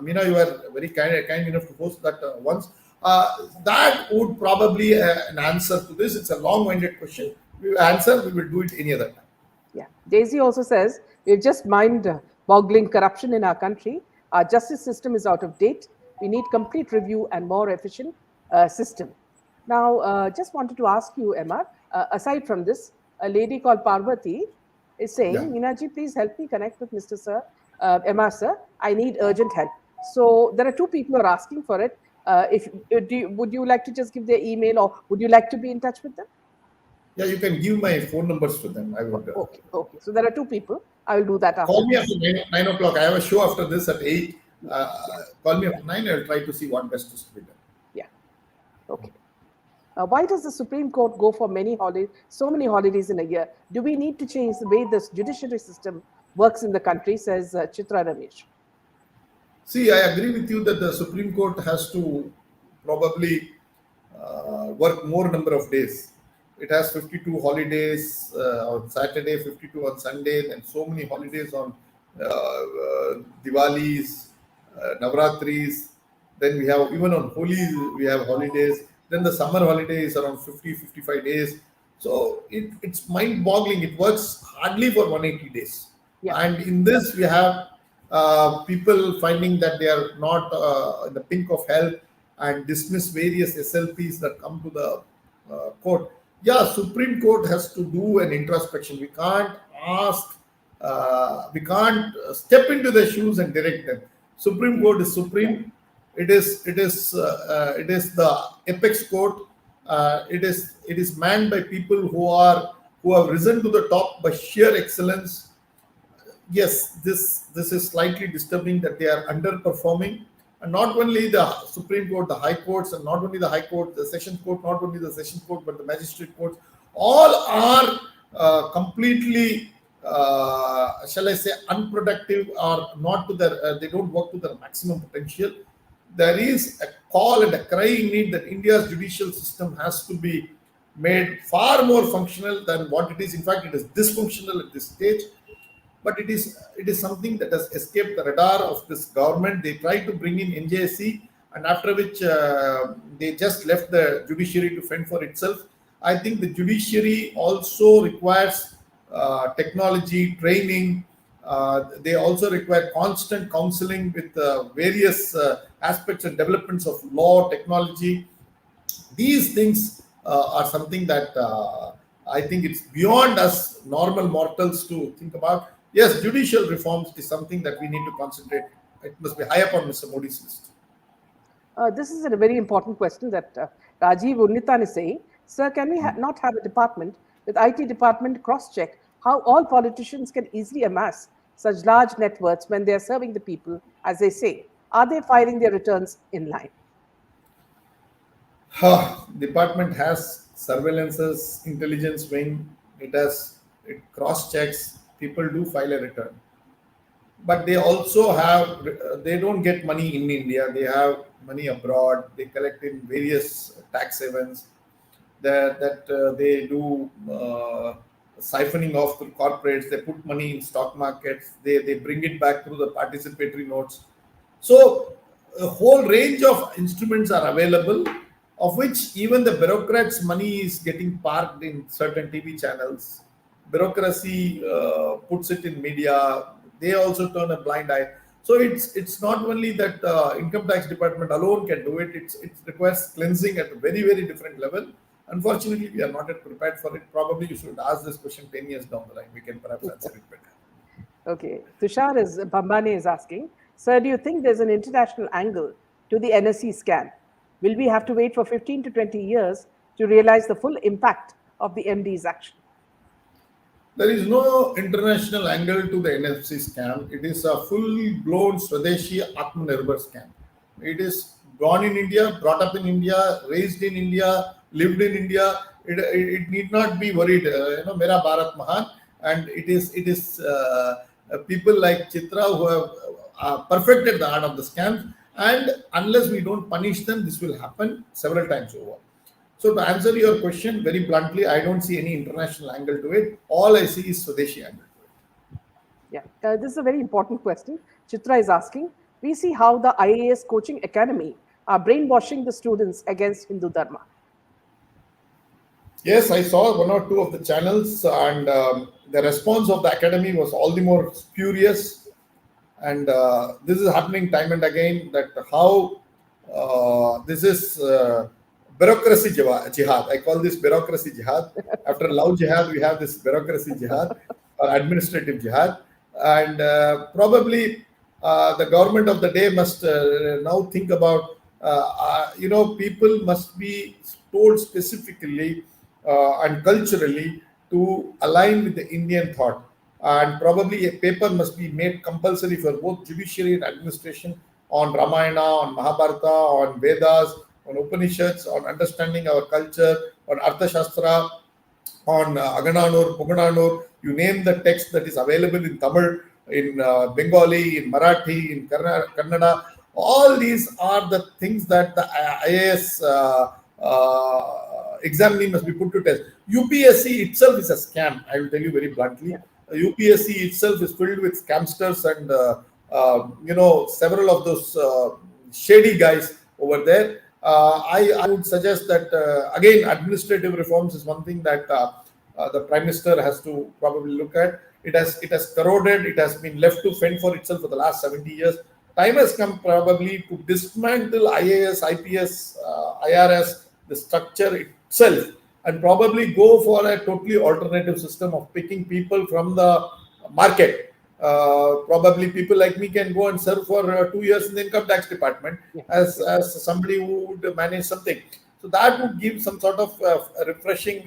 Meena, you are very kind enough to post that once. That would probably an answer to this. It's a long-winded question. We will answer. We will do it any other time. Yeah. Daisy also says, we're just mind-boggling corruption in our country. Our justice system is out of date. We need complete review and more efficient system. Now, just wanted to ask you, Emma, aside from this, a lady called Parvati is saying, Meenaji, please help me connect with Mr. Sir, Emma Sir. I need urgent help. So there are two people who are asking for it. Would you like to just give their email, or would you like to be in touch with them? Yeah, you can give my phone numbers to them. I would. Okay. So there are two people. I will do that after. Call me after 9 o'clock. I have a show after this at 8. Call me after 9. I will try to see what best is to be done. Yeah. Okay. Why does the Supreme Court go for so many holidays in a year? Do we need to change the way this judiciary system works in the country, says Chitra Ramesh. See, I agree with you that the Supreme Court has to probably work more number of days. It has 52 holidays on Saturday, 52 on Sunday, and so many holidays on Diwalis, Navratris. Then we have, even on Holi, we have holidays. Then the summer holiday is around 50, 55 days. So it's mind-boggling. It works hardly for 180 days. Yeah. And in this, we have people finding that they are not in the pink of health and dismiss various SLPs that come to the court. Yeah, Supreme Court has to do an introspection. We can't ask, we can't step into the shoes and direct them. Supreme Court is supreme. It is the apex court. It is manned by people who have risen to the top by sheer excellence. Yes, this is slightly disturbing that they are underperforming. And not only the Supreme Court, the High Courts, and not only the High Court, the Session Court, not only the Session Court, but the Magistrate Courts, all are completely, shall I say, unproductive or not to their, they don't work to their maximum potential. There is a call and a crying need that India's judicial system has to be made far more functional than what it is. In fact, it is dysfunctional at this stage. But it is something that has escaped the radar of this government. They tried to bring in NJSC, and after which they just left the judiciary to fend for itself. I think the judiciary also requires technology training. They also require constant counseling with various aspects and developments of law, technology. These things are something that I think it's beyond us normal mortals to think about. Yes, judicial reforms is something that we need to concentrate. It must be high up on Mr. Modi's list. This is a very important question that Rajiv Unnitan is saying. Sir, can we not have a department with IT department cross-check how all politicians can easily amass such large net worths when they are serving the people, as they say? Are they filing their returns in line? Department has surveillances, intelligence wing. It cross checks. People do file a return, but they also have. They don't get money in India. They have money abroad. They collect in various tax havens. They do siphoning off through corporates. They put money in stock markets. They bring it back through the participatory notes. So a whole range of instruments are available, of which even the bureaucrats' money is getting parked in certain TV channels. Bureaucracy puts it in media. They also turn a blind eye. So it's not only that income tax department alone can do it. It requires cleansing at a very, very different level. Unfortunately, we are not yet prepared for it. Probably you should ask this question 10 years down the line. We can perhaps answer it better. Okay. Tushar Bambani is asking, sir, do you think there's an international angle to the NRC scam? Will we have to wait for 15 to 20 years to realize the full impact of the MD's action? There is no international angle to the NFC scam. It is a full-blown Swadeshi Atmanirbhar scam. It is born in India, brought up in India, raised in India, lived in India. It need not be worried. Mera Bharat Mahan, and it is people like Chitra who have perfected the art of the scams. And unless we don't punish them, this will happen several times over. So to answer your question very bluntly, I don't see any international angle to it. All I see is Swadeshi angle to it. Yeah, this is a very important question. Chitra is asking, we see how the IAS coaching academy are brainwashing the students against Hindu Dharma. Yes, I saw one or two of the channels, and the response of the academy was all the more spurious. And this is happening time and again, that how this is bureaucracy jihad. I call this bureaucracy jihad. After love jihad, we have this bureaucracy jihad or administrative jihad. And probably the government of the day must now think about, people must be told specifically and culturally to align with the Indian thought. And probably a paper must be made compulsory for both judiciary and administration on Ramayana, on Mahabharata, on Vedas, on Upanishads, on understanding our culture, on Arthashastra, on Agananur, Pugananur. You name the text that is available in Tamil, in Bengali, in Marathi, in Kannada. All these are the things that the IAS examining must be put to test. UPSC itself is a scam, I will tell you very bluntly. UPSC itself is filled with scamsters and several of those shady guys over there. I would suggest that again, administrative reforms is one thing that the Prime Minister has to probably look at. It has corroded. It has been left to fend for itself for the last 70 years. Time has come probably to dismantle IAS, IPS, IRS, the structure itself, and probably go for a totally alternative system of picking people from the market. Probably people like me can go and serve for 2 years in the income tax department Yeah. as somebody who would manage something. So that would give some sort of refreshing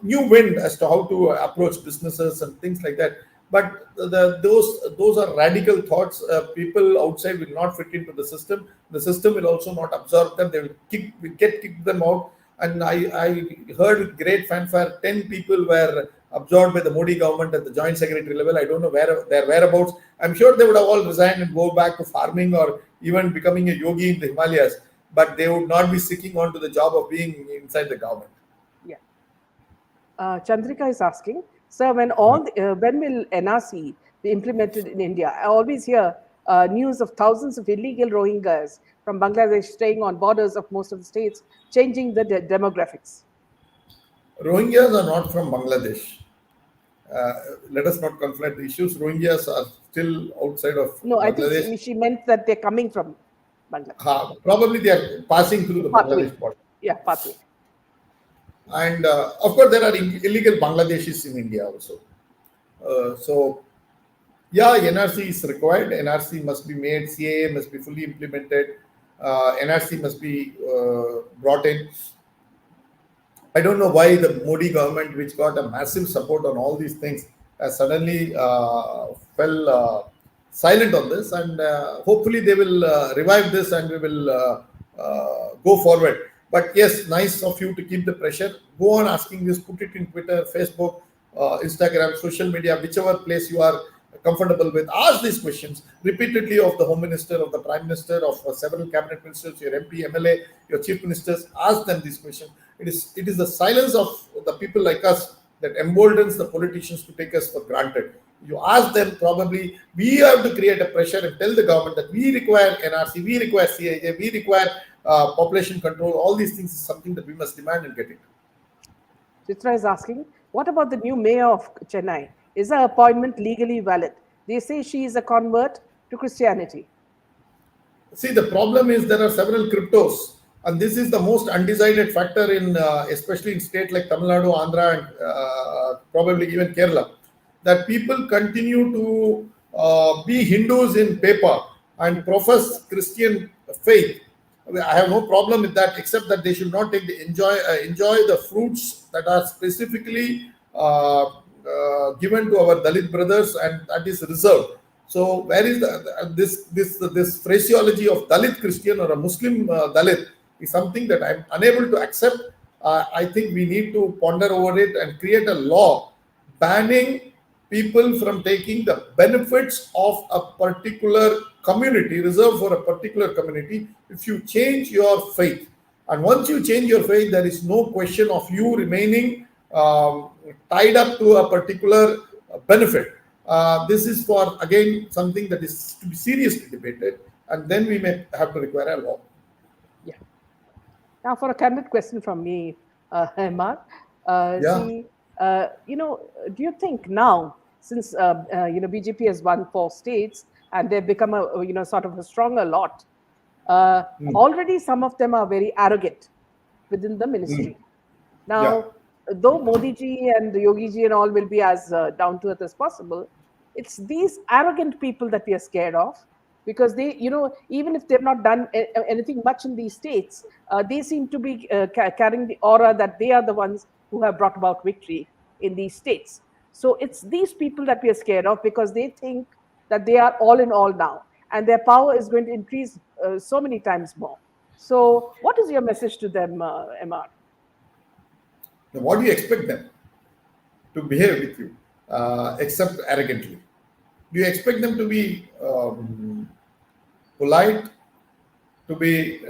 new wind as to how to approach businesses and things like that. But those are radical thoughts. People outside will not fit into the system. The system will also not absorb them. They will get kicked them out. And I heard with great fanfare 10 people were absorbed by the Modi government at the joint secretary level. I don't know where their whereabouts. I'm sure they would have all resigned and go back to farming or even becoming a yogi in the Himalayas. But they would not be seeking on to the job of being inside the government. Yeah. Chandrika is asking, sir, when will NRC be implemented in India? I always hear news of thousands of illegal Rohingyas from Bangladesh staying on borders of most of the states, changing the demographics. Rohingyas are not from Bangladesh. Let us not conflate the issues. Rohingyas are still outside of No, I think Bangladesh. she meant that they're coming from Bangladesh. Probably they are passing through the Pathway. Bangladesh border. Yeah, pathway. And of course, there are illegal Bangladeshis in India also. So, yeah, NRC is required. NRC must be made. CAA must be fully implemented. NRC must be brought in. I don't know why the Modi government, which got a massive support on all these things, has suddenly fell silent on this. And hopefully they will revive this and we will go forward. But yes, nice of you to keep the pressure. Go on asking this, put it in Twitter, Facebook, Instagram, social media, whichever place you are comfortable with. Ask these questions repeatedly of the Home Minister, of the Prime Minister, of several cabinet ministers, your MP, MLA, your chief ministers. Ask them these questions. It is the silence of the people like us that emboldens the politicians to take us for granted. You ask them, probably we have to create a pressure and tell the government that we require NRC, we require CAA, we require population control. All these things is something that we must demand and get it. Chitra is asking, what about the new mayor of Chennai? Is her appointment legally valid? They say she is a convert to Christianity. See, the problem is there are several cryptos, and this is the most undecided factor in, especially in states like Tamil Nadu, Andhra, and probably even Kerala, that people continue to be Hindus in paper and profess Christian faith. I have no problem with that, except that they should not take the enjoy the fruits that are specifically given to our Dalit brothers, and that is reserved. So where is this phraseology of Dalit Christian or a Muslim Dalit is something that I'm unable to accept. I think we need to ponder over it and create a law banning people from taking the benefits of a particular community, reserved for a particular community, if you change your faith. And once you change your faith, there is no question of you remaining tied up to a particular benefit. This is for, again, something that is to be seriously debated, and then we may have to require a law. Yeah. Now, for a candid question from me, Mark, Yeah. see, do you think now, since BJP has won 4 states and they've become a sort of a stronger lot, already some of them are very arrogant within the ministry. Now, though Modi ji and Yogi ji and all will be as down to earth as possible, it's these arrogant people that we are scared of, because they, even if they've not done anything much in these states, they seem to be carrying the aura that they are the ones who have brought about victory in these states. So it's these people that we are scared of, because they think that they are all in all now, and their power is going to increase so many times more. So what is your message to them, MR? Now, what do you expect them to behave with you, except arrogantly? Do you expect them to be polite, to be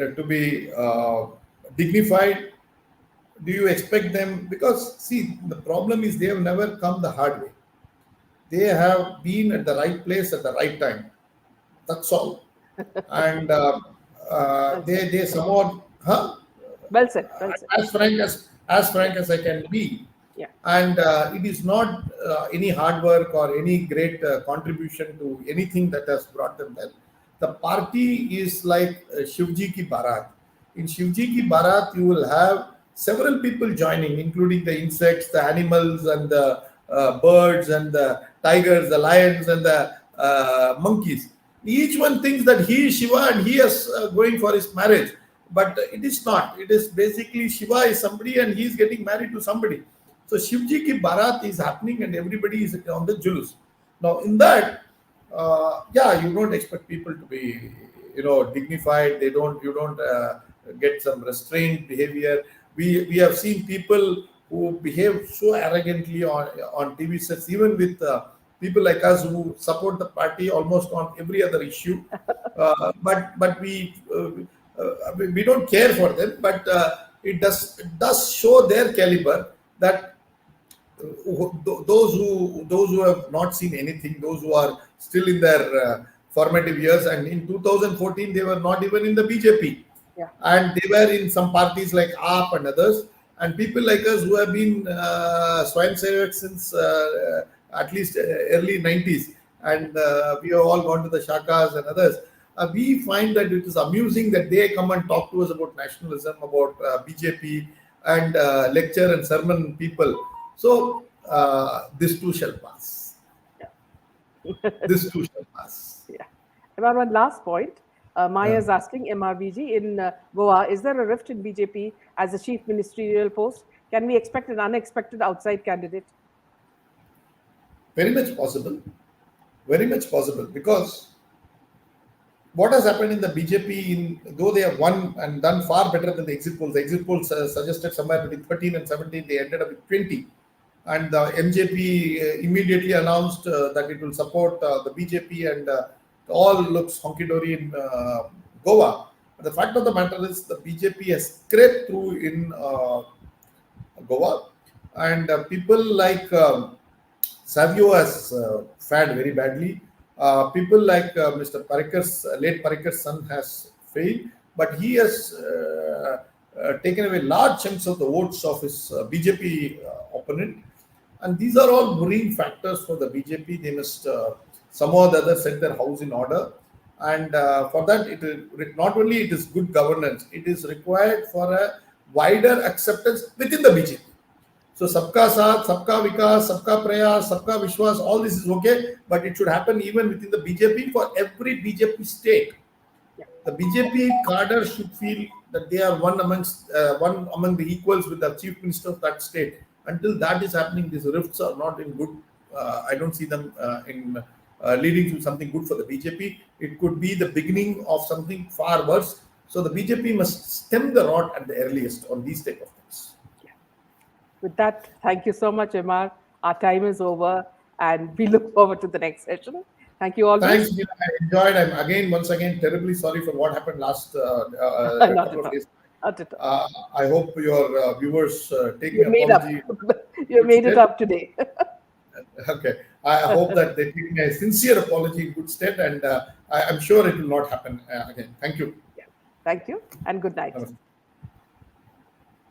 dignified? Do you expect them? Because see, the problem is they have never come the hard way. They have been at the right place at the right time. That's all. And Well said. they somewhat, huh? Well said. Well said. As Yeah. frank as I can be, Yeah. and it is not any hard work or any great contribution to anything that has brought them there. The party is like Shivji ki Barat. In Shivji ki Barat, you will have several people joining, including the insects, the animals, and the birds, and the tigers, the lions, and the monkeys. Each one thinks that he is Shiva and he is going for his marriage, but it is not. It is basically Shiva is somebody and he is getting married to somebody. So Shivji ki Barat is happening and everybody is on the julus. Now in that, yeah, you don't expect people to be, dignified. You don't get some restrained behavior. We have seen people who behave so arrogantly on TV sets, even with people like us who support the party almost on every other issue. But we don't care for them. But it does show their caliber that those who have not seen anything, those who are still in their formative years, and in 2014 they were not even in the BJP, Yeah. and they were in some parties like AAP and others, and people like us who have been Swayam Sevak since at least early 90s, and we have all gone to the Shakas and others. We find that it is amusing that they come and talk to us about nationalism, about BJP, and lecture and sermon people. So this too shall pass. This too shall pass. Yeah. About one last point, Maya is asking MRBG in Goa, is there a rift in BJP as a chief ministerial post? Can we expect an unexpected outside candidate? Very much possible. Very much possible, because what has happened in the BJP, though they have won and done far better than the exit polls suggested somewhere between 13 and 17, they ended up with 20. And the MJP immediately announced that it will support the BJP, and all looks hunky dory in Goa. But the fact of the matter is, the BJP has scraped through in Goa, and people like Savio has fared very badly. People like Mr. Parikkar's late Parikkar's son has failed, but he has taken away large chunks of the votes of his BJP opponent. And these are all worrying factors for the BJP. They must somehow or the other set their house in order. And for that, not only it is good governance, it is required for a wider acceptance within the BJP. So sabka saath, sabka vikas, sabka prayas, sabka vishwas, all this is okay, but it should happen even within the BJP for every BJP state. The BJP cadre should feel that they are one among the equals with the chief minister of that state. Until that is happening, these rifts are not in good. I don't see them in leading to something good for the BJP. It could be the beginning of something far worse. So the BJP must stem the rot at the earliest on these type of things. With that, thank you so much, MR. Our time is over, and we look forward to the next session. Thank you all. Thanks, Neela. I enjoyed. I'm once again terribly sorry for what happened last couple of days. I hope your viewers take You my made apology. up. You made it up today. Okay. I hope that they take my sincere apology in good stead, and I'm sure it will not happen again. Thank you. Yeah. Thank you, and good night.